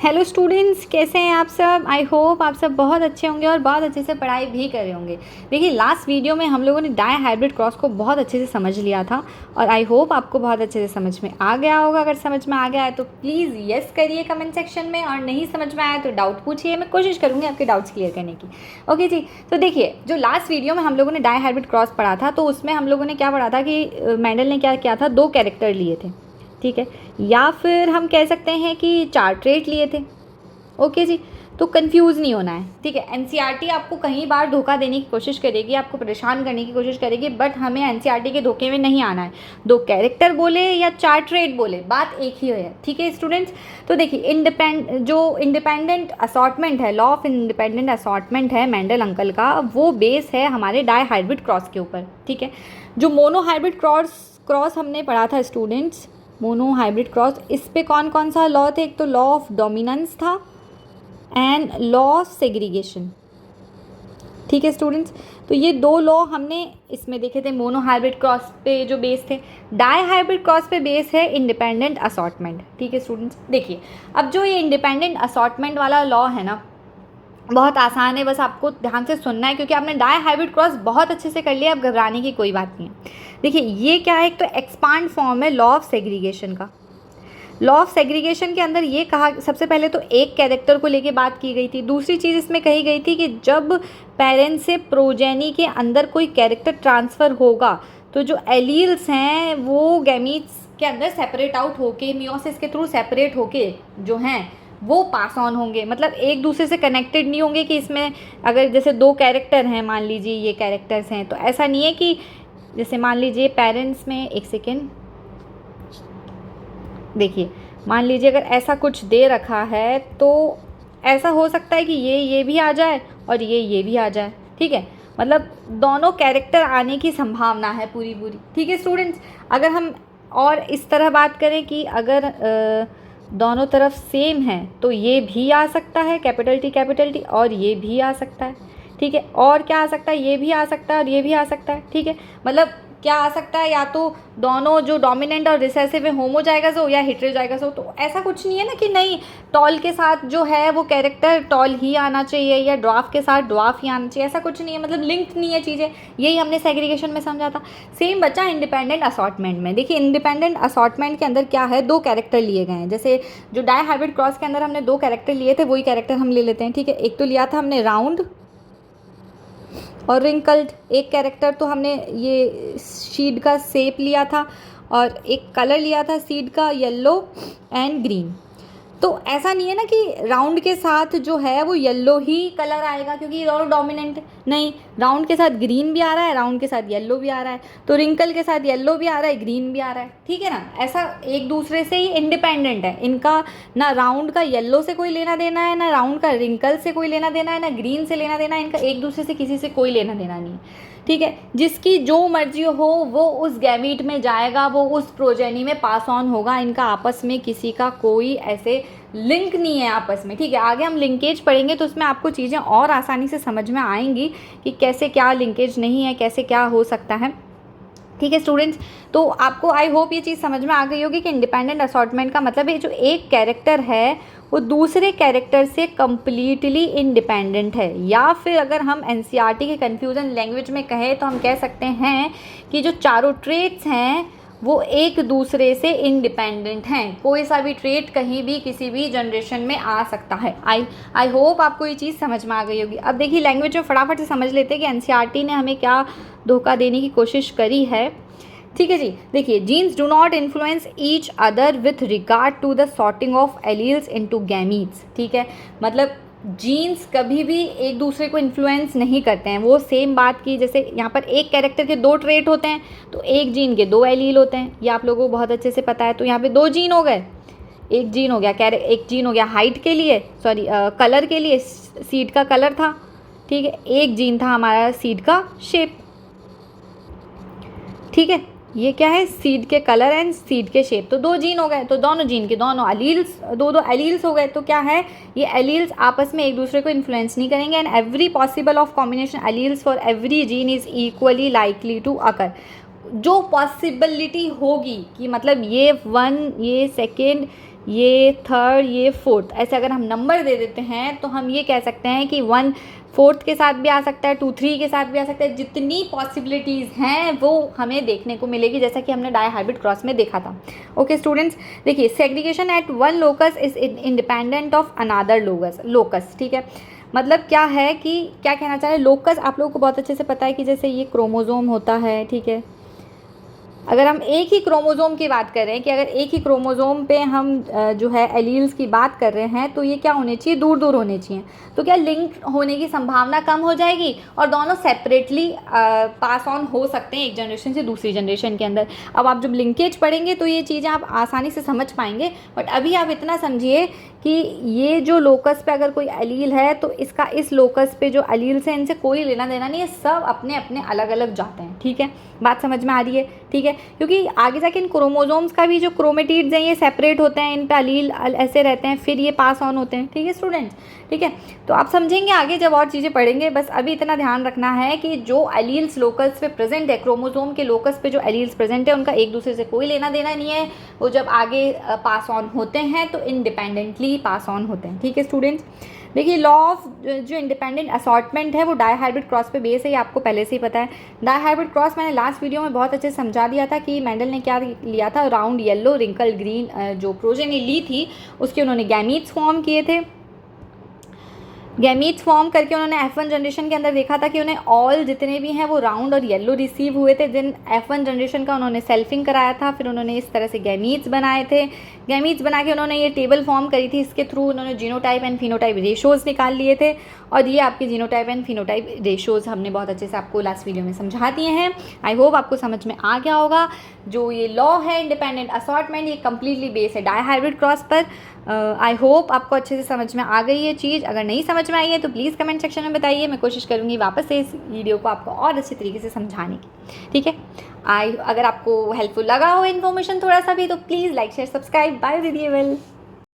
Hello students, कैसे हैं आप सब। आई होप आप सब बहुत अच्छे होंगे और बहुत अच्छे से पढ़ाई भी कर रहे होंगे। देखिए, लास्ट वीडियो में हम लोगों ने डाई हाइब्रिड क्रॉस को बहुत अच्छे से समझ लिया था और आई होप आपको बहुत अच्छे से समझ में आ गया होगा। अगर समझ में आ गया है तो प्लीज़ यस करिए कमेंट सेक्शन में, और नहीं समझ में आया तो डाउट पूछिए, मैं कोशिश करूँगी आपके डाउट्स क्लियर करने की। ओके जी, तो देखिए, जो लास्ट वीडियो में हम लोगों ने डाई हाइब्रिड क्रॉस पढ़ा था तो उसमें हम लोगों ने क्या पढ़ा था कि मेंडल ने क्या किया था, 2 कैरेक्टर लिए थे, ठीक है, या फिर हम कह सकते हैं कि 4 ट्रेट लिए थे। ओके जी, तो कंफ्यूज नहीं होना है, ठीक है। एनसीईआरटी आपको कहीं बार धोखा देने की कोशिश करेगी, आपको परेशान करने की कोशिश करेगी, बट हमें एनसीईआरटी के धोखे में नहीं आना है। 2 कैरेक्टर बोले या 4 ट्रेड बोले, बात एक ही है, ठीक है स्टूडेंट्स। तो देखिए, जो इंडिपेंडेंट असॉर्टमेंट है, लॉ ऑफ इंडिपेंडेंट असॉर्टमेंट है मेंडल अंकल का, वो बेस है हमारे डाई हाइब्रिड क्रॉस के ऊपर, ठीक है। जो मोनो हाइब्रिड क्रॉस हमने पढ़ा था स्टूडेंट्स, मोनो हाइब्रिड क्रॉस, इस पे कौन कौन सा लॉ थे, एक तो लॉ ऑफ डोमिनेंस था एंड लॉ ऑफ सेग्रीगेशन, ठीक है स्टूडेंट्स। तो ये 2 लॉ हमने इसमें देखे थे मोनो हाइब्रिड क्रॉस पे जो बेस थे। डाई हाइब्रिड क्रॉस पे बेस है इंडिपेंडेंट असॉर्टमेंट, ठीक है स्टूडेंट्स। देखिए, अब जो ये इंडिपेंडेंट असॉर्टमेंट वाला लॉ है ना, बहुत आसान है, बस आपको ध्यान से सुनना है क्योंकि आपने डाई हाइब्रिड क्रॉस बहुत अच्छे से कर लिया, अब घबराने की कोई बात नहीं है। देखिए, ये क्या है, एक तो एक्सपांड फॉर्म है लॉ ऑफ सेग्रीगेशन का। लॉ ऑफ सेग्रीगेशन के अंदर ये कहा, सबसे पहले तो एक कैरेक्टर को लेके बात की गई थी। दूसरी चीज़ इसमें कही गई थी कि जब पेरेंट्स से प्रोजेनी के अंदर कोई कैरेक्टर ट्रांसफ़र होगा तो जो एलील्स हैं वो गैमीट्स के अंदर सेपरेट आउट होके, मियोसिस के थ्रू सेपरेट होके जो हैं वो पास ऑन होंगे। मतलब एक दूसरे से कनेक्टेड नहीं होंगे कि इसमें अगर जैसे 2 कैरेक्टर हैं, मान लीजिए ये कैरेक्टर्स हैं, तो ऐसा नहीं है कि जैसे मान लीजिए पेरेंट्स में, एक सेकेंड, देखिए, मान लीजिए अगर ऐसा कुछ दे रखा है तो ऐसा हो सकता है कि ये भी आ जाए और ये भी आ जाए, ठीक है। मतलब दोनों कैरेक्टर आने की संभावना है पूरी, ठीक है स्टूडेंट्स। अगर हम और इस तरह बात करें कि अगर दोनों तरफ सेम है तो ये भी आ सकता है, कैपिटल टी, और ये भी आ सकता है, ठीक है। और क्या आ सकता है, ये भी आ सकता है और ये भी आ सकता है, ठीक है। मतलब क्या आ सकता है, या तो दोनों जो डोमिनेंट और रिसेसिव है होमोजाइगस हो या हेटेरोजाइगस हो। तो ऐसा कुछ नहीं है ना कि नहीं, टॉल के साथ जो है वो कैरेक्टर टॉल ही आना चाहिए या ड्वार्फ के साथ ड्वार्फ ही आना चाहिए, ऐसा कुछ नहीं है। मतलब लिंक नहीं है चीज़ें, यही हमने सेग्रीगेशन में समझा था। सेम बच्चा इंडिपेंडेंट असॉर्टमेंट में। देखिए, इंडिपेंडेंट असॉर्टमेंट के अंदर क्या है, 2 कैरेक्टर लिए गए हैं। जैसे जो डाई हाइब्रिड क्रॉस के अंदर हमने 2 कैरेक्टर लिए थे, वही कैरेक्टर हम ले लेते हैं, ठीक है। एक तो लिया था हमने राउंड और रिंकल्ड, एक कैरेक्टर तो हमने ये शीड का शेप लिया था, और एक कलर लिया था सीड का, येलो एंड ग्रीन। तो ऐसा नहीं है ना कि राउंड के साथ जो है वो येलो ही कलर आएगा क्योंकि दोनों डोमिनेंट, नहीं, राउंड के साथ ग्रीन भी आ रहा है, राउंड के साथ येलो भी आ रहा है, तो रिंकल के साथ येलो भी आ रहा है, ग्रीन भी आ रहा है, ठीक है ना। ऐसा एक दूसरे से ही इंडिपेंडेंट है इनका, ना राउंड का येलो से कोई लेना देना है, ना राउंड का रिंकल से कोई लेना देना है, ना ग्रीन से लेना देना है, इनका एक दूसरे से किसी से कोई लेना देना नहीं है, ठीक है। जिसकी जो मर्जी हो वो उस गैमीट में जाएगा, वो उस प्रोजेनी में पास ऑन होगा। इनका आपस में किसी का कोई ऐसे लिंक नहीं है आपस में, ठीक है। आगे हम लिंकेज पढ़ेंगे तो उसमें आपको चीज़ें और आसानी से समझ में आएंगी कि कैसे क्या लिंकेज नहीं है, कैसे क्या हो सकता है, ठीक है स्टूडेंट्स। तो आपको आई होप ये चीज़ समझ में आ गई होगी कि इंडिपेंडेंट असॉर्टमेंट का मतलब है जो एक कैरेक्टर है वो दूसरे कैरेक्टर से कम्प्लीटली इंडिपेंडेंट है, या फिर अगर हम एनसीईआरटी के कन्फ्यूज़न लैंग्वेज में कहें तो हम कह सकते हैं कि जो चारों ट्रेट्स हैं वो एक दूसरे से इंडिपेंडेंट हैं। कोई सा भी ट्रेट कहीं भी किसी भी जनरेशन में आ सकता है। आई होप आपको ये चीज़ समझ में आ गई होगी। अब देखिए, लैंग्वेज में फटाफट से समझ लेते हैं कि एनसीईआरटी ने हमें क्या धोखा देने की कोशिश करी है, ठीक है जी। देखिए, genes do not influence each other with regard to the sorting of alleles into gametes, ठीक है। मतलब जीन्स कभी भी एक दूसरे को इन्फ्लुएंस नहीं करते हैं। वो सेम बात की, जैसे यहाँ पर एक कैरेक्टर के 2 ट्रेट होते हैं तो एक जीन के 2 एलील होते हैं, ये आप लोगों को बहुत अच्छे से पता है। तो यहाँ पे 2 जीन हो गए, एक जीन हो गया हाइट के लिए, सॉरी कलर के लिए, सीड का कलर था, ठीक है। एक जीन था हमारा सीड का शेप, ठीक है। ये क्या है, सीड के कलर एंड सीड के शेप। तो 2 जीन हो गए, तो दोनों जीन के दोनों एलील्स, 2 एलील्स हो गए। तो क्या है, ये एलील्स आपस में एक दूसरे को इन्फ्लुएंस नहीं करेंगे। And every possible of combination alleles for every gene is equally likely to occur. जो पॉसिबिलिटी होगी कि मतलब ये 1, ये 2, ये थर्ड, ये फोर्थ, ऐसे अगर हम नंबर दे देते हैं तो हम ये कह सकते हैं कि 1/4 के साथ भी आ सकता है, 2/3 के साथ भी आ सकता है। जितनी पॉसिबिलिटीज़ हैं वो हमें देखने को मिलेगी, जैसा कि हमने डायहाइब्रिड क्रॉस में देखा था। ओके स्टूडेंट्स, देखिए segregation at one locus is independent of another locus, ठीक है। मतलब क्या है कि क्या कहना चाह रहे हैं, लोकस आप लोगों को बहुत अच्छे से पता है कि जैसे ये क्रोमोजोम होता है, ठीक है। अगर हम एक ही क्रोमोज़ोम की बात कर रहे हैं कि अगर एक ही क्रोमोज़ोम पे हम जो है एलील्स की बात कर रहे हैं तो ये क्या होने चाहिए, दूर दूर होने चाहिए। तो क्या लिंक होने की संभावना कम हो जाएगी और दोनों सेपरेटली पास ऑन हो सकते हैं एक जनरेशन से दूसरी जनरेशन के अंदर। अब आप जब लिंकेज पढ़ेंगे तो ये चीज़ें आप आसानी से समझ पाएंगे, बट अभी आप इतना समझिए कि ये जो लोकस पे अगर कोई एलील है तो इसका इस लोकस पे जो एलील्स हैं इनसे कोई लेना देना नहीं है, सब अपने अपने अलग अलग जाते हैं, ठीक है। बात समझ में आ रही है, ठीक है। क्योंकि आगे जाके इन क्रोमोजोम्स का भी जो क्रोमेटिड्स हैं ये सेपरेट होते हैं, इन पे एलील ऐसे रहते हैं, फिर ये पास ऑन होते हैं, ठीक है स्टूडेंट्स, ठीक है। तो आप समझेंगे आगे जब और चीज़ें पढ़ेंगे। बस अभी इतना ध्यान रखना है कि जो एलील्स लोकस पे प्रेजेंट है, क्रोमोजोम के लोकस पे जो एलील्स प्रेजेंट है उनका एक दूसरे से कोई लेना देना नहीं है। वो जब आगे पास ऑन होते हैं तो इंडिपेंडेंटली पास ऑन होते हैं, ठीक है स्टूडेंट्स। देखिए लॉ ऑफ जो इंडिपेंडेंट असॉर्टमेंट है वो डायहाइब्रिड क्रॉस पे बेस है, ये आपको पहले से ही पता है। डायहाइब्रिड क्रॉस मैंने लास्ट वीडियो में बहुत अच्छे से समझा दिया था कि मेंडल ने क्या लिया था, राउंड येलो रिंकल ग्रीन जो प्रोजेनी ली थी उसके उन्होंने गैमीट्स फॉर्म किए थे। गैमीट्स फॉर्म करके उन्होंने F1 जनरेशन के अंदर देखा था कि उन्हें ऑल जितने भी हैं वो राउंड और येलो रिसीव हुए थे। देन F1 जनरेशन का उन्होंने सेल्फिंग कराया था, फिर उन्होंने इस तरह से गैमीट्स बनाए थे। गैमीट्स बना के उन्होंने ये टेबल फॉर्म करी थी, इसके थ्रू उन्होंने जीनोटाइप एंड फिनोटाइप रेशोज़ निकाल लिए थे। और ये आपके जीनोटाइप एंड फिनोटाइप रेशोज़ हमने बहुत अच्छे से आपको लास्ट वीडियो में समझा दिए हैं। आई होप आपको समझ में आ गया होगा। जो ये लॉ है इंडिपेंडेंट असॉर्टमेंट ये कम्प्लीटली बेस है डायहाइब्रिड क्रॉस पर। आई होप आपको अच्छे से समझ में आ गई ये चीज़। अगर नहीं समझ में आई है तो प्लीज़ कमेंट सेक्शन में बताइए, मैं कोशिश करूँगी वापस से इस वीडियो को आपको और अच्छे तरीके से समझाने की, ठीक है। अगर आपको हेल्पफुल लगा हो इन्फॉर्मेशन थोड़ा सा भी तो please like share subscribe. Bye दीदी वेल।